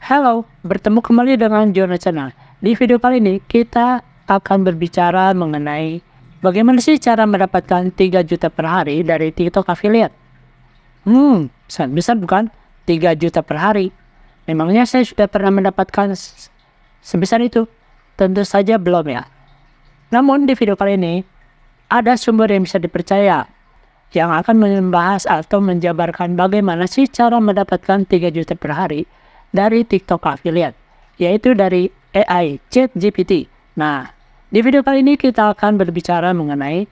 Halo, bertemu kembali dengan Jono Channel. Di video kali ini kita akan berbicara mengenai bagaimana sih cara mendapatkan 3 juta per hari dari TikTok Affiliate. Sangat besar bukan? 3 juta per hari. Memangnya saya sudah pernah mendapatkan sebesar itu? Tentu saja belum ya. Namun di video kali ini ada sumber yang bisa dipercaya yang akan membahas atau menjabarkan bagaimana sih cara mendapatkan 3 juta per hari dari TikTok Affiliate, yaitu dari AI ChatGPT. Nah, di video kali ini kita akan berbicara mengenai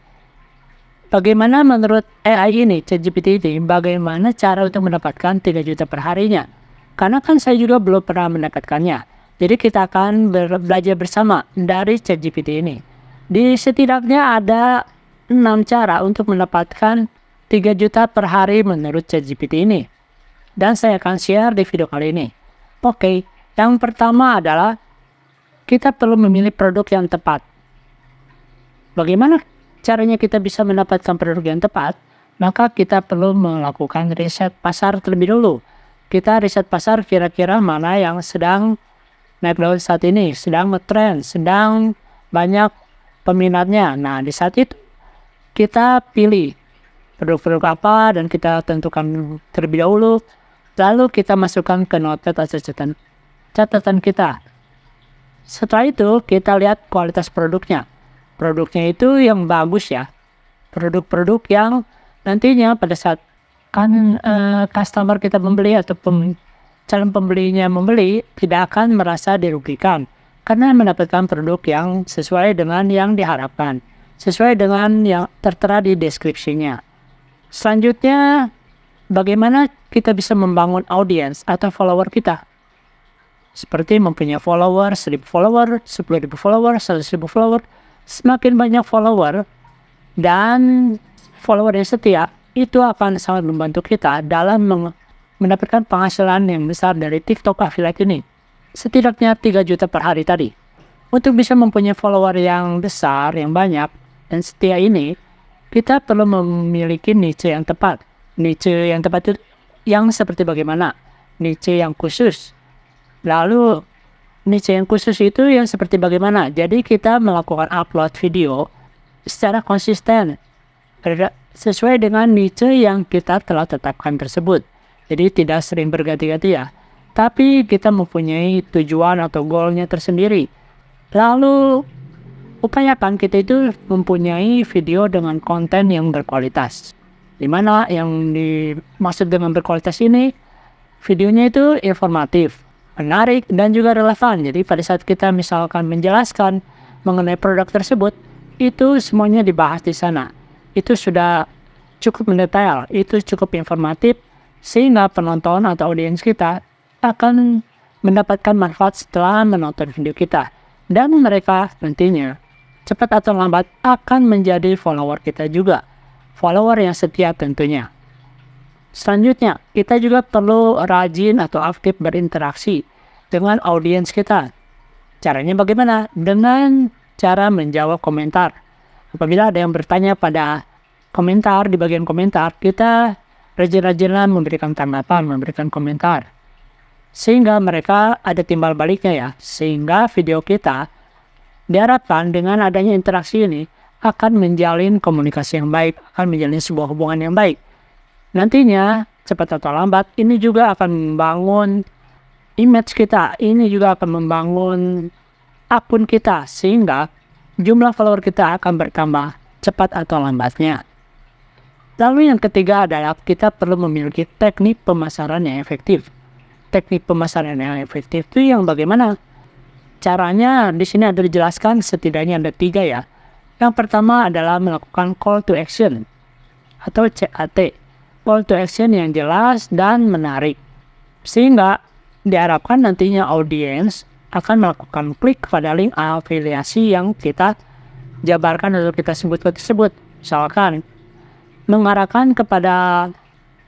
bagaimana menurut AI ini, ChatGPT ini, bagaimana cara untuk mendapatkan 3 juta per harinya. Karena kan saya juga belum pernah mendapatkannya. Jadi kita akan belajar bersama dari ChatGPT ini. Di setidaknya ada 6 cara untuk mendapatkan 3 juta per hari menurut ChatGPT ini. Dan saya akan share di video kali ini. Oke, yang pertama adalah kita perlu memilih produk yang tepat. Bagaimana caranya kita bisa mendapatkan produk yang tepat? Maka kita perlu melakukan riset pasar terlebih dulu. Kita riset pasar kira-kira mana yang sedang naik daun saat ini, sedang ngetrend, sedang banyak peminatnya. Nah, di saat itu kita pilih produk-produk apa dan kita tentukan terlebih dahulu. Lalu kita masukkan ke notepad atau catatan kita. Setelah itu kita lihat kualitas produknya. Produknya itu yang bagus ya. Produk-produk yang nantinya pada saat customer kita membeli atau calon pembelinya membeli tidak akan merasa dirugikan. Karena mendapatkan produk yang sesuai dengan yang diharapkan. Sesuai dengan yang tertera di deskripsinya. Selanjutnya, bagaimana kita bisa membangun audiens atau follower kita? Seperti mempunyai follower, 1000 follower, 10.000 follower, 100.000 follower. Semakin banyak follower dan follower yang setia, itu akan sangat membantu kita dalam mendapatkan penghasilan yang besar dari TikTok Affiliate ini. Setidaknya 3 juta per hari tadi. Untuk bisa mempunyai follower yang besar, yang banyak, dan setia ini, kita perlu memiliki niche yang tepat. Niche yang tepat itu yang seperti bagaimana? Niche yang khusus. Lalu niche yang khusus itu yang seperti bagaimana? Jadi kita melakukan upload video secara konsisten sesuai dengan niche yang kita telah tetapkan tersebut. Jadi tidak sering berganti-ganti ya. Tapi kita mempunyai tujuan atau goalnya tersendiri. Lalu upayakan kita itu mempunyai video dengan konten yang berkualitas. Dimana yang dimaksud dengan berkualitas ini, videonya itu informatif, menarik, dan juga relevan. Jadi pada saat kita misalkan menjelaskan mengenai produk tersebut, itu semuanya dibahas di sana. Itu sudah cukup mendetail, itu cukup informatif, sehingga penonton atau audiens kita akan mendapatkan manfaat setelah menonton video kita. Dan mereka nantinya, cepat atau lambat, akan menjadi follower kita juga. Follower yang setia tentunya. Selanjutnya, kita juga perlu rajin atau aktif berinteraksi dengan audiens kita. Caranya bagaimana? Dengan cara menjawab komentar. Apabila ada yang bertanya pada komentar, di bagian komentar, kita rajin-rajinlah memberikan tanggapan, memberikan komentar. Sehingga mereka ada timbal baliknya ya. Sehingga video kita diharapkan dengan adanya interaksi ini akan menjalin komunikasi yang baik, akan menjalin sebuah hubungan yang baik. Nantinya, cepat atau lambat, ini juga akan membangun image kita, ini juga akan membangun akun kita, sehingga jumlah follower kita akan bertambah cepat atau lambatnya. Lalu yang ketiga adalah kita perlu memiliki teknik pemasaran yang efektif. Teknik pemasaran yang efektif itu yang bagaimana? Caranya di sini ada dijelaskan, setidaknya ada 3 ya. Yang pertama adalah melakukan call to action atau CAT. Call to action yang jelas dan menarik. Sehingga diharapkan nantinya audiens akan melakukan klik pada link afiliasi yang kita jabarkan atau kita sebutkan tersebut. Misalkan mengarahkan kepada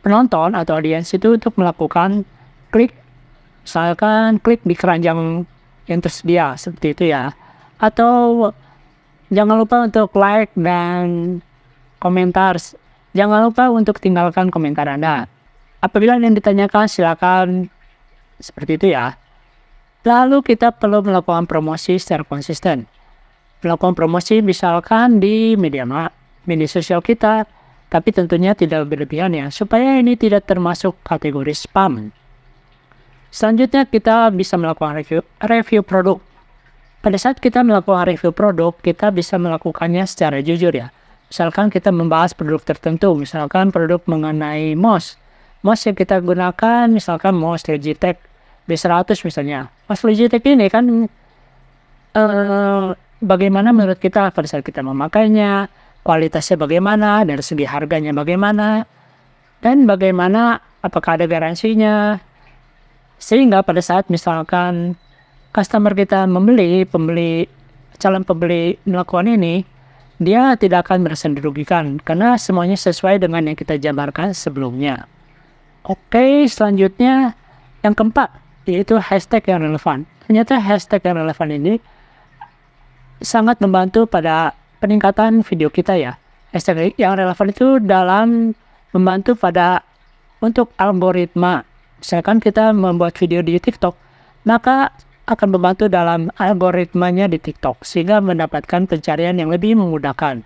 penonton atau audiens itu untuk melakukan klik, misalkan klik di keranjang yang tersedia seperti itu ya. Atau jangan lupa untuk like dan komentar. Jangan lupa untuk tinggalkan komentar Anda. Apabila yang ditanyakan silakan seperti itu ya. Lalu kita perlu melakukan promosi secara konsisten. Melakukan promosi misalkan di media sosial kita, tapi tentunya tidak berlebihan ya, supaya ini tidak termasuk kategori spam. Selanjutnya kita bisa melakukan review produk. Pada saat kita melakukan review produk, kita bisa melakukannya secara jujur ya. Misalkan kita membahas produk tertentu, misalkan produk mengenai mouse. Mouse yang kita gunakan, misalkan mouse Logitech B100 misalnya. Mouse Logitech ini kan bagaimana menurut kita pada saat kita memakainya, kualitasnya bagaimana, dari segi harganya bagaimana, dan bagaimana apakah ada garansinya. Sehingga pada saat misalkan customer kita calon pembeli melakukan ini, dia tidak akan merasa dirugikan karena semuanya sesuai dengan yang kita jabarkan sebelumnya. Oke, selanjutnya yang keempat, yaitu hashtag yang relevan. Ternyata hashtag yang relevan ini sangat membantu pada peningkatan video kita ya. Hashtag yang relevan itu dalam membantu untuk algoritma. Misalkan kita membuat video di TikTok, maka akan membantu dalam algoritmanya di TikTok sehingga mendapatkan pencarian yang lebih memudahkan.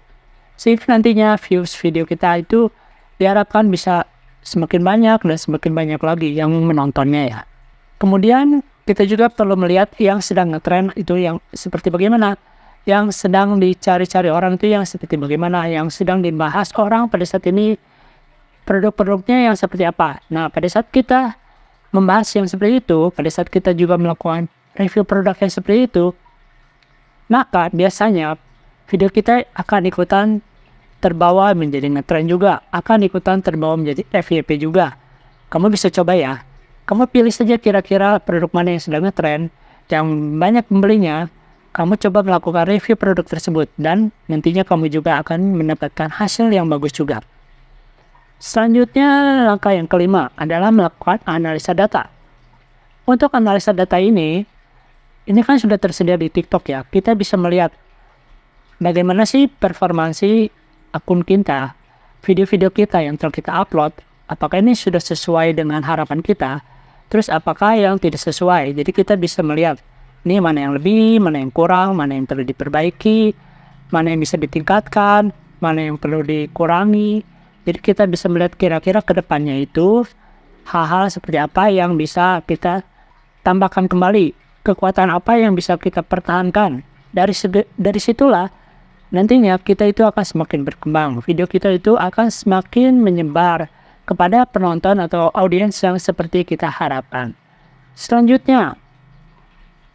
Sehingga nantinya views video kita itu diharapkan bisa semakin banyak dan semakin banyak lagi yang menontonnya ya. Kemudian kita juga perlu melihat yang sedang ngetrend itu yang seperti bagaimana, yang sedang dicari-cari orang itu yang seperti bagaimana, yang sedang dibahas orang pada saat ini produk-produknya yang seperti apa. Nah, pada saat kita membahas yang seperti itu, pada saat kita juga melakukan review produk yang seperti itu, maka biasanya video kita akan ikutan terbawa menjadi ngetrend juga, akan ikutan terbawa menjadi FYP juga. Kamu bisa coba ya, kamu pilih saja kira-kira produk mana yang sedang ngetrend, yang banyak pembelinya, kamu coba melakukan review produk tersebut, dan nantinya kamu juga akan mendapatkan hasil yang bagus juga. Selanjutnya, langkah yang kelima adalah melakukan analisa data. Untuk analisa data ini kan sudah tersedia di TikTok ya. Kita bisa melihat bagaimana sih performansi akun kita, video-video kita yang telah kita upload, apakah ini sudah sesuai dengan harapan kita, terus apakah yang tidak sesuai. Jadi kita bisa melihat ini mana yang lebih, mana yang kurang, mana yang perlu diperbaiki, mana yang bisa ditingkatkan, mana yang perlu dikurangi. Jadi kita bisa melihat kira-kira ke depannya itu hal-hal seperti apa yang bisa kita tambahkan kembali, kekuatan apa yang bisa kita pertahankan. Dari situlah nantinya kita itu akan semakin berkembang, video kita itu akan semakin menyebar kepada penonton atau audiens yang seperti kita harapkan. Selanjutnya,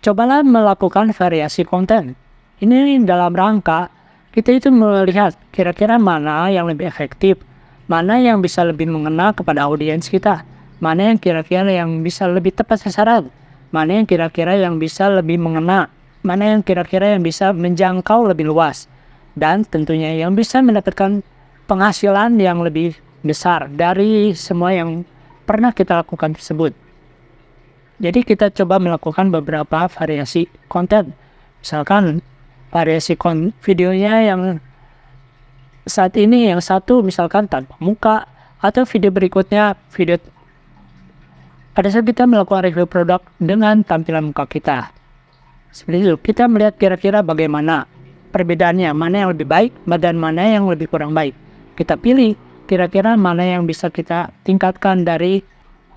cobalah melakukan variasi konten. Ini dalam rangka kita itu melihat kira-kira mana yang lebih efektif, mana yang bisa lebih mengena kepada audiens kita, mana yang kira-kira yang bisa lebih tepat sasaran, mana yang kira-kira yang bisa lebih mengena, mana yang kira-kira yang bisa menjangkau lebih luas, dan tentunya yang bisa mendapatkan penghasilan yang lebih besar dari semua yang pernah kita lakukan tersebut. Jadi kita coba melakukan beberapa variasi konten. Misalkan variasi videonya yang saat ini yang satu misalkan tanpa muka, atau video berikutnya video pada saat kita melakukan review produk dengan tampilan muka kita. Seperti itu, kita melihat kira-kira bagaimana perbedaannya, mana yang lebih baik dan mana yang lebih kurang baik. Kita pilih kira-kira mana yang bisa kita tingkatkan dari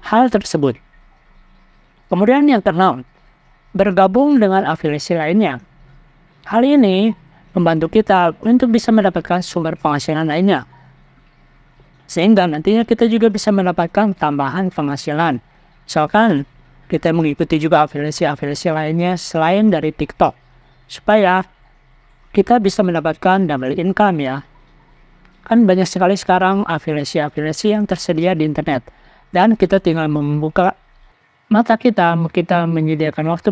hal tersebut. Kemudian yang keenam, bergabung dengan afiliasi lainnya. Hal ini membantu kita untuk bisa mendapatkan sumber penghasilan lainnya, sehingga nantinya kita juga bisa mendapatkan tambahan penghasilan. Misalkan kita mengikuti juga afiliasi lainnya selain dari TikTok, supaya kita bisa mendapatkan double income ya. Kan banyak sekali sekarang afiliasi yang tersedia di internet, dan kita tinggal membuka mata kita menyediakan waktu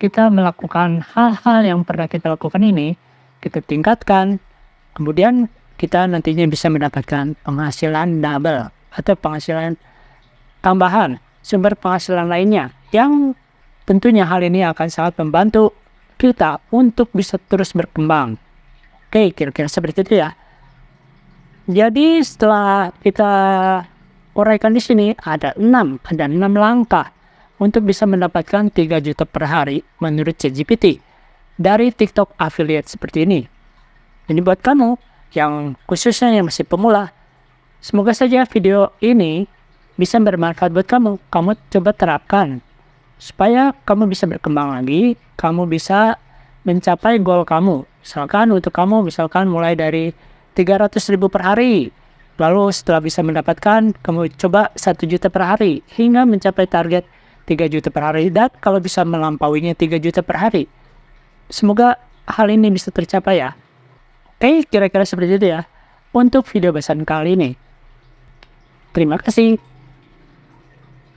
kita melakukan hal-hal yang pernah kita lakukan ini, kita tingkatkan, kemudian kita nantinya bisa mendapatkan penghasilan double atau penghasilan tambahan, sumber penghasilan lainnya, yang tentunya hal ini akan sangat membantu kita untuk bisa terus berkembang. Oke, kira-kira seperti itu ya. Jadi setelah kita uraikan di sini ada 6 langkah untuk bisa mendapatkan 3 juta per hari menurut ChatGPT dari TikTok affiliate seperti ini. Ini buat kamu yang khususnya yang masih pemula. Semoga saja video ini bisa bermanfaat buat kamu. Kamu coba terapkan supaya kamu bisa berkembang lagi, kamu bisa mencapai goal kamu. Misalkan mulai dari 300.000 per hari. Lalu setelah bisa mendapatkan, kamu coba 1 juta per hari hingga mencapai target 3 juta per hari, dan kalau bisa melampauinya 3 juta per hari. Semoga hal ini bisa tercapai ya. Oke, kira-kira seperti itu ya untuk video bahasan kali ini. Terima kasih.